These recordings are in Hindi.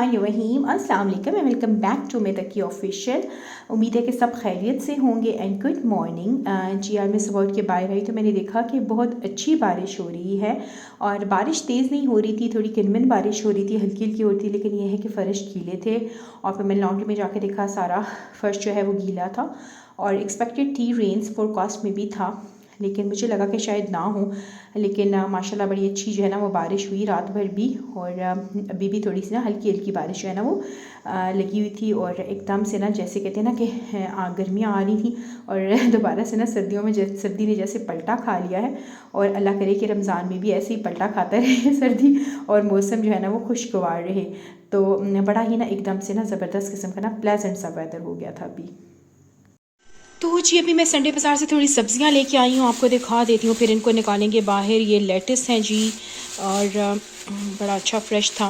बिस्मिल्लाहिर्रहमानिर्रहीम अस्सलाम वालेकुम and welcome back to Metki official. उम्मीद है कि सब खैरियत से होंगे एंड गुड मॉर्निंग। जी आज मैं सुबह उठ के बाहर आई तो मैंने देखा कि बहुत अच्छी बारिश हो रही है और बारिश तेज़ नहीं हो रही थी, थोड़ी किनमिन बारिश हो रही थी, हल्की हल्की होती थी, लेकिन यह है कि फ़र्श गीले थे। और फिर मैंने लॉन्ड्री में जाके देखा सारा फ़र्श जो है वो गीला था और एक्सपेक्टेड थी रेन्स फोरकास्ट में भी था, लेकिन मुझे लगा कि शायद ना हो। लेकिन माशाल्लाह बड़ी अच्छी जो है ना वो बारिश हुई रात भर भी, और अभी भी थोड़ी सी ना हल्की हल्की बारिश जो है ना वो लगी हुई थी। और एकदम से ना जैसे कहते हैं ना कि गर्मियाँ आ रही थी और दोबारा से ना सर्दियों में सर्दी ने जैसे पलटा खा लिया है। और अल्लाह करे कि रमज़ान में भी ऐसे ही पलटा खाता रहे सर्दी और मौसम जो है ना वो खुशगवार रहे। तो बड़ा ही ना एकदम से ना ज़बरदस्त किस्म का ना प्लेजेंट सा वेदर हो गया था अभी। तो जी अभी मैं संडे बाज़ार से थोड़ी सब्जियां लेके आई हूँ, आपको दिखा देती हूँ, फिर इनको निकालेंगे बाहर। ये लेटस हैं जी और बड़ा अच्छा फ्रेश था,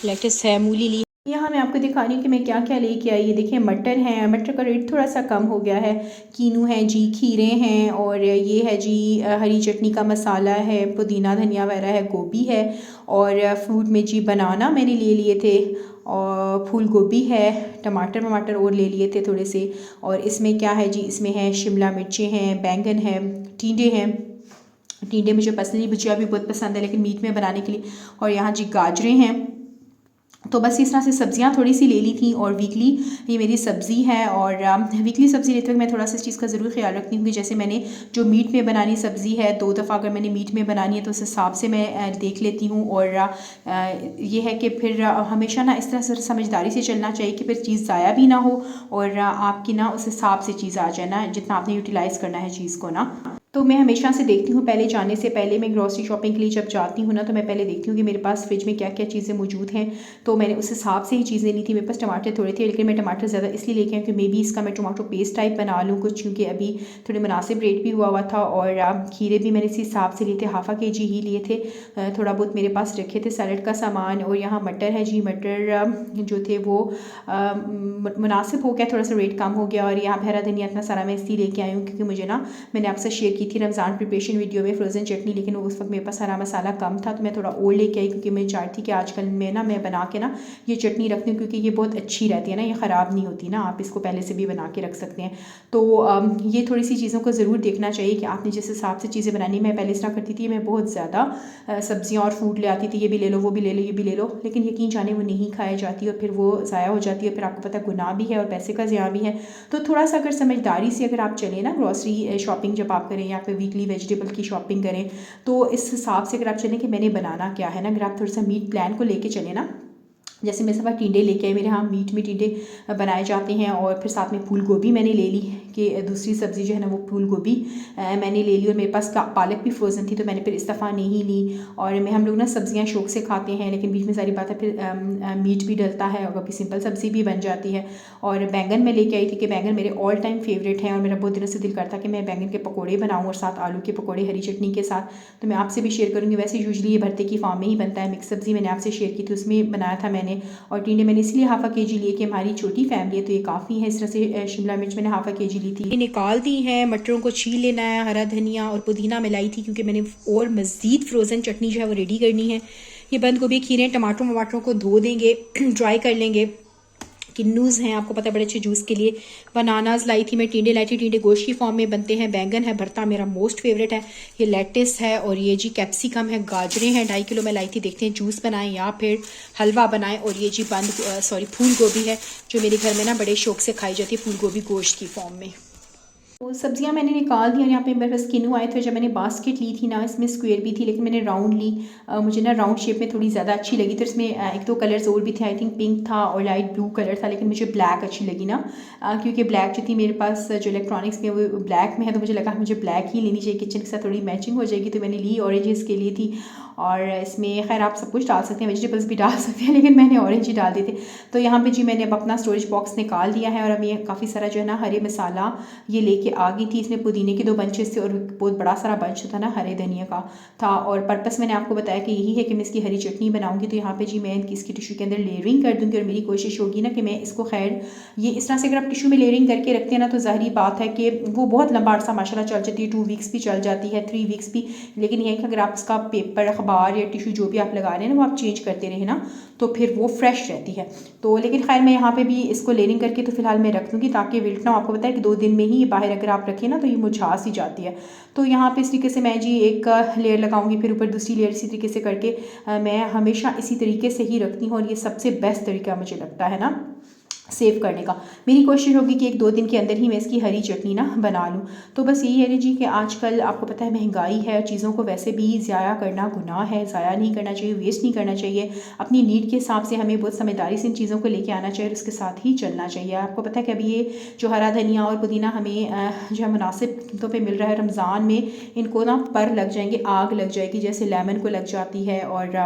लेटस है, मूली ली। यहाँ मैं आपको दिखा रही हूँ कि मैं क्या क्या लेके आई। ये देखिए मटर है, मटर का रेट थोड़ा सा कम हो गया है। कीनू है जी, खीरे हैं, और ये है जी हरी चटनी का मसाला है, पुदीना धनिया वगैरह है, गोभी है। और फ्रूट में जी बनाना मैंने ले लिए थे, और फूल गोभी है, टमाटर वमाटर और ले लिए थे थोड़े से। और इसमें क्या है जी, इसमें है शिमला मिर्चें हैं, बैंगन है, टिंडे हैं। टिंडे मुझे पर्सनली भुजिया भी बहुत पसंद है लेकिन मीट में बनाने के लिए। और यहाँ जी गाजरें हैं। तो बस इस तरह से सब्जियां थोड़ी सी ले ली थी। और वीकली ये मेरी सब्ज़ी है, और वीकली सब्ज़ी लेते हुए मैं थोड़ा सा इस चीज़ का ज़रूर ख्याल रखती हूँ कि जैसे मैंने जो मीट में बनानी सब्ज़ी है 2 दफ़ा अगर मैंने मीट में बनानी है तो उस हिसाब से मैं देख लेती हूँ। और ये है कि फिर हमेशा ना इस तरह से समझदारी से चलना चाहिए कि फिर चीज़ ज़ाया भी ना हो और आपकी ना उस हिसाब से चीज़ आ जाए ना, जितना आपने यूटिलाइज़ करना है चीज़ को ना। तो मैं हमेशा से देखती हूँ, पहले जाने से पहले मैं ग्रॉसरी शॉपिंग के लिए जब जाती हूँ ना तो मैं पहले देखती हूँ कि मेरे पास फ्रिज में क्या क्या चीज़ें मौजूद हैं। तो मैंने उस हिसाब से ही चीज़ें ली थी। मेरे पास टमाटर थोड़े थे लेकिन मैं टमाटर ज़्यादा इसलिए लेके आई कि मे बी इसका मैं टमाटो पेस्ट टाइप बना लूँ कुछ, क्योंकि अभी थोड़े मुनासिब रेट भी हुआ था। और खीरे भी मैंने इसी हिसाब से लिए थे, हाफ़ा केजी ही लिए थे। थोड़ा बहुत मेरे पास रखे थे सैलड का सामान। और यहाँ मटर है जी, मटर जो थे वो मुनासिब हो गया, थोड़ा सा रेट कम हो गया। और यहाँ हरा धनिया इतना सारा मैं इसलिए लेके आई हूँ क्योंकि मुझे ना, मैंने आपसे शेयर की थी रमज़ान प्रिपरेशन वीडियो में फ्रोज़न चटनी, लेकिन उस वक्त मेरे पास हरा मसाला कम था तो मैं थोड़ा और लेके आई, क्योंकि मैं चाहती थी कि आजकल मैं बना के ना ये चटनी रखती हूँ क्योंकि ये बहुत अच्छी रहती है ना, ये ख़राब नहीं होती ना, आप इसको पहले से भी बना के रख सकते हैं। तो ये थोड़ी सी चीज़ों को ज़रूर देखना चाहिए कि आपने जिस हिसाब से चीज़ें बनानी। मैं पहले इस तरह करती थी, मैं बहुत ज़्यादा सब्जियाँ और फ्रूट ले आती थी, ये भी ले लो, वो भी ले लो, ये भी ले लो, लेकिन यकीन जाने वो नहीं खाई जाती और फिर वो ज़ाया हो जाती है। फिर आपको पता गुनाह भी है और पैसे का ज़िया भी है। तो थोड़ा सा अगर समझदारी से अगर आप चलें ना ग्रॉसरी शॉपिंग जब आप करें या फिर वीकली वेजिटेबल की शॉपिंग करें, तो इस हिसाब से अगर आप चलें कि मैंने बनाना क्या है ना, अगर आप थोड़ा सा मीट प्लान को लेके चलें ना, जैसे मैं सब टिंडे लेके आई, मेरे यहाँ मीट में टिंडे बनाए जाते हैं। और फिर साथ में फूल गोभी मैंने ले ली कि दूसरी सब्ज़ी जो है ना वो फूल गोभी मैंने ले ली। और मेरे पास पालक भी फ्रोज़न थी तो मैंने फिर इस दफ़ा नहीं ली। और हम लोग ना सब्ज़ियाँ शौक़ से खाते हैं, लेकिन बीच में सारी बात है फिर मीट भी डलता है और कभी सिंपल सब्ज़ी भी बन जाती है। और बैंगन मैं लेके आई थी कि बैंगन मेरे ऑल टाइम फेवरेट हैं और मेरा बहुत दिनों से दिल करता कि मैं बैंगन के पकौड़े बनाऊँ और साथ आलू के पकौड़े हरी चटनी के साथ। तो मैं आपसे भी शेयर करूँगी। वैसे यूजली ये भरते की फॉर्म में ही बनता है, मिक्स सब्ज़ी मैंने आपसे शेयर की थी, उसमें बनाया था मैंने। और टिंडे मैंने इसलिए हाफ़ा केजी लिए कि हमारी छोटी फैमिली है तो ये काफ़ी है। इस तरह से शिमला मिर्च मैंने हाफ़ा केजी ली थी, निकाल दी है। मटरों को छील लेना है, हरा धनिया और पुदीना मिलाई थी क्योंकि मैंने और मज़ीद फ्रोज़न चटनी जो है वो रेडी करनी है। ये बंद गोभी, खीरे, टमाटरों वमाटरों को धो देंगे, ड्राई कर लेंगे। किन्नूज़ हैं, आपको पता है बड़े अच्छे जूस के लिए। बनानाज लाई थी मैं, टिंडे लाई थी, टिंडे गोश्त की फॉर्म में बनते हैं। बैंगन है भरता, मेरा मोस्ट फेवरेट है। ये लेटिस है, और ये जी कैप्सिकम है, गाजरें हैं 2.5 किलो मैं लाई थी। देखते हैं जूस बनाएं या फिर हलवा बनाएं। और ये जी फूल गोभी है जो मेरे घर में ना बड़े शौक से खाई जाती है, फूल गोभी गोश्त की फॉर्म में। तो सब्जियां मैंने निकाल दी और यहाँ पे मेरे पास किनू आए थे। जब मैंने बास्केट ली थी ना, इसमें स्क्वायर भी थी लेकिन मैंने राउंड ली। मुझे ना राउंड शेप में थोड़ी ज़्यादा अच्छी लगी। तो इसमें 1-2 कलर्स और भी थे, आई थिंक पिंक था और लाइट ब्लू कलर था, लेकिन मुझे ब्लैक अच्छी लगी ना, क्योंकि ब्लैक जो थी मेरे पास जो इलेक्ट्रॉनिक्स में वो ब्लैक में है, तो मुझे लगा मुझे ब्लैक ही लेनी चाहिए, किचन के साथ थोड़ी मैचिंग हो जाएगी। तो मैंने ली, ऑरेंज के लिए थी। और इसमें खैर आप सब कुछ डाल सकते हैं, वेजिटेबल्स भी डाल सकते हैं, लेकिन मैंने ऑरेंज ही डाल दिए थे। तो यहाँ पे जी मैंने अब अपना स्टोरेज बॉक्स निकाल दिया है और अब ये काफ़ी सारा जो है ना हरे मसाला ये लेके लेके आ गई थी। इसमें पुदीने के 2 बंचेस थे और बहुत बड़ा सारा बंच था ना हरे धनिया का था। और पर्पस मैंने आपको बताया कि यही है कि मैं इसकी हरी चटनी बनाऊंगी। तो यहाँ पे जी मैं इसकी टिश्यू के अंदर लेयरिंग कर दूँगी और मेरी कोशिश होगी ना कि मैं इसको खैर ये इस तरह से अगर आप टिश्यू में लेयरिंग करके रखते हैं ना तो ज़ाहिर बात है कि वो बहुत लंबा अर्सा माशाल्लाह चल जाती है, 2 वीक्स भी चल जाती है, 3 वीक्स भी। लेकिन यह है कि अगर आप उसका पेपर अखबार या टिश्यू जो भी आप लगा रहे हैं ना वो आप चेंज करते रहे ना तो फिर वो फ्रेश रहती है। तो लेकिन खैर मैं यहाँ पे भी इसको लेयरिंग करके तो फिलहाल मैं रख दूँगी ताकि विल्ट ना, आपको पता है कि 2 दिन में ही बाहर अगर आप रखें ना तो ये मुरझा सी जाती है। तो यहाँ पे इस तरीके से मैं जी एक लेयर लगाऊंगी, फिर ऊपर दूसरी लेयर इसी तरीके से करके मैं हमेशा इसी तरीके से ही रखती हूँ और ये सबसे बेस्ट तरीका मुझे लगता है ना सेव करने का। मेरी कोशिश होगी कि 1-2 दिन के अंदर ही मैं इसकी हरी चटनी ना बना लूँ। तो बस यही है जी कि आजकल आपको पता है महंगाई है, चीज़ों को वैसे भी ज़ाया करना गुनाह है, ज़ाया नहीं करना चाहिए, वेस्ट नहीं करना चाहिए। अपनी नीड के हिसाब से हमें बहुत समझदारी से इन चीज़ों को लेके आना चाहिए और उसके साथ ही चलना चाहिए। आपको पता है कि अभी ये जो हरा धनिया और पुदीना हमें जो है मुनासिब कीमतों पर मिल रहा है, रमज़ान में इनको ना पर लग जाएंगे, आग लग जाएगी, जैसे लेमन को लग जाती है और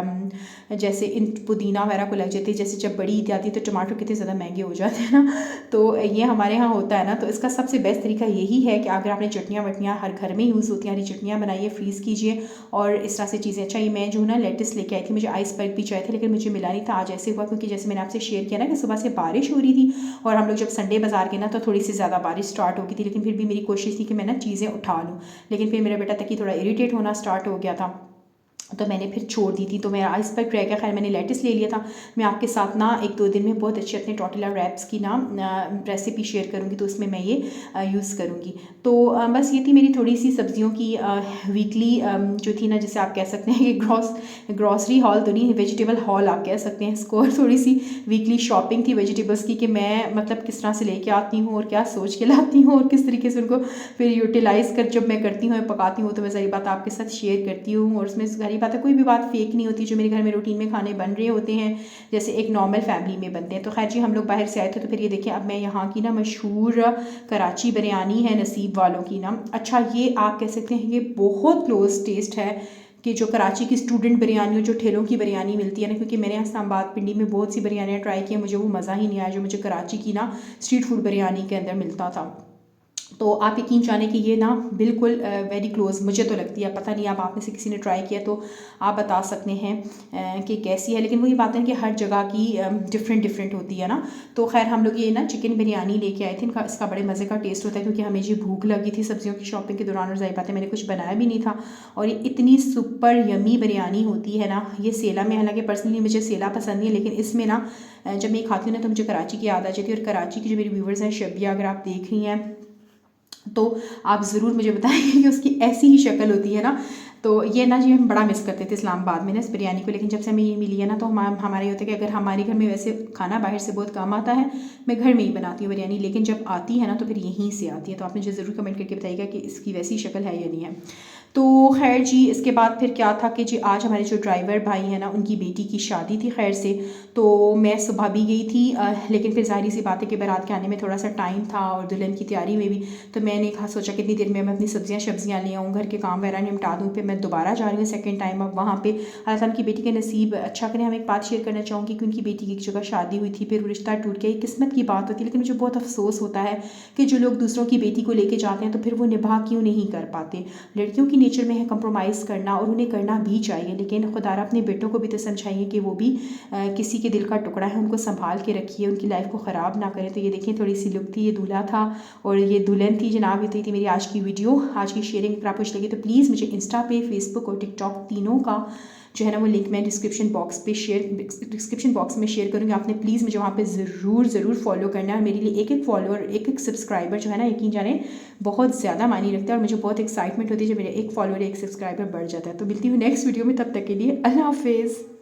जैसे इन पुदीना वगैरह को लग जाती है। जैसे जब बड़ी ईद आती है तो टमाटर कितने ज़्यादा महंगे हो जाते हैं ना, तो ये हमारे यहाँ होता है ना। तो इसका सबसे बेस्ट तरीका यही है कि अगर आपने चटनियाँ वटनियाँ हर घर में यूज़ होती हैं, हरी चटनियाँ बनाइए, फ्रीज़ कीजिए और इस तरह से चीज़ें। अच्छा ये मैं जो ना लेटेस्ट लेके आई थी, मुझे आइसबर्ग भी चाहिए थे लेकिन मुझे मिला नहीं था। आज ऐसे हुआ क्योंकि जैसे मैंने आपसे शेयर किया ना कि सुबह से बारिश हो रही थी और हम लोग जब संडे बाजार गए ना तो थोड़ी सी ज़्यादा बारिश स्टार्ट हो गई थी। लेकिन फिर भी मेरी कोशिश थी कि मैं ना चीज़ें उठा लूँ, लेकिन फिर मेरा बेटा तक थोड़ा इरीटेट होना स्टार्ट हो गया था तो मैंने फिर छोड़ दी थी। तो मेरा आइसबर्ग रह गया, खैर मैंने लेटेस्ट ले लिया था। मैं आपके साथ ना 1-2 दिन में बहुत अच्छे अपने टॉर्टिला रैप्स की ना रेसिपी शेयर करूँगी, तो उसमें मैं ये यूज़ करूँगी। तो बस ये थी मेरी थोड़ी सी सब्जियों की वीकली जो थी ना, जिसे आप कह सकते हैं कि ग्रॉसरी हॉल तो नहीं, वेजिटेबल हॉल आप कह सकते हैं इसको। और थोड़ी सी वीकली शॉपिंग थी वेजिटेबल्स की कि मैं मतलब किस तरह से लेके आती हूँ और क्या सोच के लाती हूँ और किस तरीके से उनको फिर यूटिलाइज़ कर जब मैं करती हूँ पकाती हूँ तो मैं सारी बात आपके साथ शेयर करती हूँ। और उसमें सारी बात है, कोई भी बात फेक नहीं होती। जो मेरे घर में रूटीन में खाने बन रहे होते हैं जैसे एक नॉर्मल फैमिली में बनते हैं। तो खैर जी हम लोग बाहर से आए थे तो फिर ये देखिए अब मैं यहाँ की ना मशहूर कराची बिरयानी है नसीब वालों की ना, अच्छा ये आप कह सकते हैं ये बहुत क्लोज टेस्ट है कि जो कराची की स्टूडेंट बिरयानी हो, जो ठेलों की बिरयानी मिलती है ना, क्योंकि मैंने इस्लामाबाद पिंडी में बहुत सी बिरयानियाँ ट्राई की, मुझे वो मज़ा ही नहीं आया जो मुझे कराची की ना स्ट्रीट फूड बिरयानी के अंदर मिलता था। तो आप यकीन जाने कि ये ना बिल्कुल वेरी क्लोज़ मुझे तो लगती है। पता नहीं आप में से किसी ने ट्राई किया तो आप बता सकते हैं कि कैसी है। लेकिन वही बात है कि हर जगह की डिफरेंट होती है ना। तो खैर हम लोग ये ना चिकन बिरयानी लेके आए थे, इसका बड़े मज़े का टेस्ट होता है क्योंकि हमें जी भूख लगी थी सब्जियों की शॉपिंग के दौरान और ज़ाहिर बात है मैंने कुछ बनाया भी नहीं था। और ये इतनी सुपर यमी बिरयानी होती है ना। ये सेला में, हालांकि पर्सनली मुझे सेला पसंद नहीं है, लेकिन इसमें ना जब मैं खाती हूँ ना तो मुझे कराची की याद आ जाती है। और कराची की जो मेरी व्यूवर्स हैं शबिया, अगर आप देख रही हैं तो आप ज़रूर मुझे बताएंगे कि उसकी ऐसी ही शक्ल होती है ना। तो ये ना जी हम बड़ा मिस करते थे इस्लामाबाद में ना इस बिरयानी को। लेकिन जब से हमें ये मिली है ना तो हमारे होता है कि अगर हमारे घर में वैसे खाना बाहर से बहुत कम आता है, मैं घर में ही बनाती हूँ बिरयानी, लेकिन जब आती है ना तो फिर यहीं से आती है। तो आप मुझे ज़रूर कमेंट करके बताइएगा कि इसकी वैसी शक्ल है या नहीं है। तो खैर जी इसके बाद फिर क्या था कि जी आज हमारे जो ड्राइवर भाई हैं ना उनकी बेटी की शादी थी खैर से। तो मैं सुबह भी गई थी लेकिन फिर ज़ाहिर सी बात है कि बारात के आने में थोड़ा सा टाइम था और दुल्हन की तैयारी में भी। तो मैंने कहा सोचा कितनी देर में मैं अपनी सब्जियां ले आऊँ, घर के काम वगैरह निपटा दूँ, फिर मैं दोबारा जा रही हूँ सेकंड टाइम। अब वहाँ पे अल्लाह ताला की बेटी के नसीब अच्छा करें। हम एक बात शेयर करना चाहूँगी कि उनकी बेटी की एक जगह शादी हुई थी, फिर रिश्ता टूट गया, किस्मत की बात होती है। लेकिन मुझे बहुत अफसोस होता है कि जो लोग दूसरों की बेटी को लेके जाते हैं तो फिर वो निभा क्यों नहीं कर पाते। लड़कियों की नेचर में है कंप्रोमाइज़ करना और उन्हें करना भी चाहिए, लेकिन खुदारा अपने बेटों को भी तो समझाइए कि वो भी किसी के दिल का टुकड़ा है, उनको संभाल के रखिए, उनकी लाइफ को ख़राब ना करें। तो ये देखिए थोड़ी सी लुक थी, ये दूल्हा था और ये दुल्हन थी जनाब। ये थी मेरी आज की वीडियो, आज की शेयरिंग। अगर आपको अच्छी लगी तो प्लीज़ मुझे इंस्टा पे, फेसबुक और टिकटॉक तीनों का जो है ना वो लिंक मैं डिस्क्रिप्शन बॉक्स में शेयर करूँगी। आपने प्लीज़ मुझे वहाँ पे ज़रूर फॉलो करना है। और मेरे लिए एक फॉलोअर, एक सब्सक्राइबर जो है ना यकीन जाने बहुत ज़्यादा मायने रखता है और मुझे बहुत एक्साइटमेंट होती है जब मेरा एक फॉलोअर, एक सब्सक्राइबर बढ़ जाता है। तो मिलती हूँ नेक्स्ट वीडियो में, तब तक के लिए अल्लाह हाफिज़।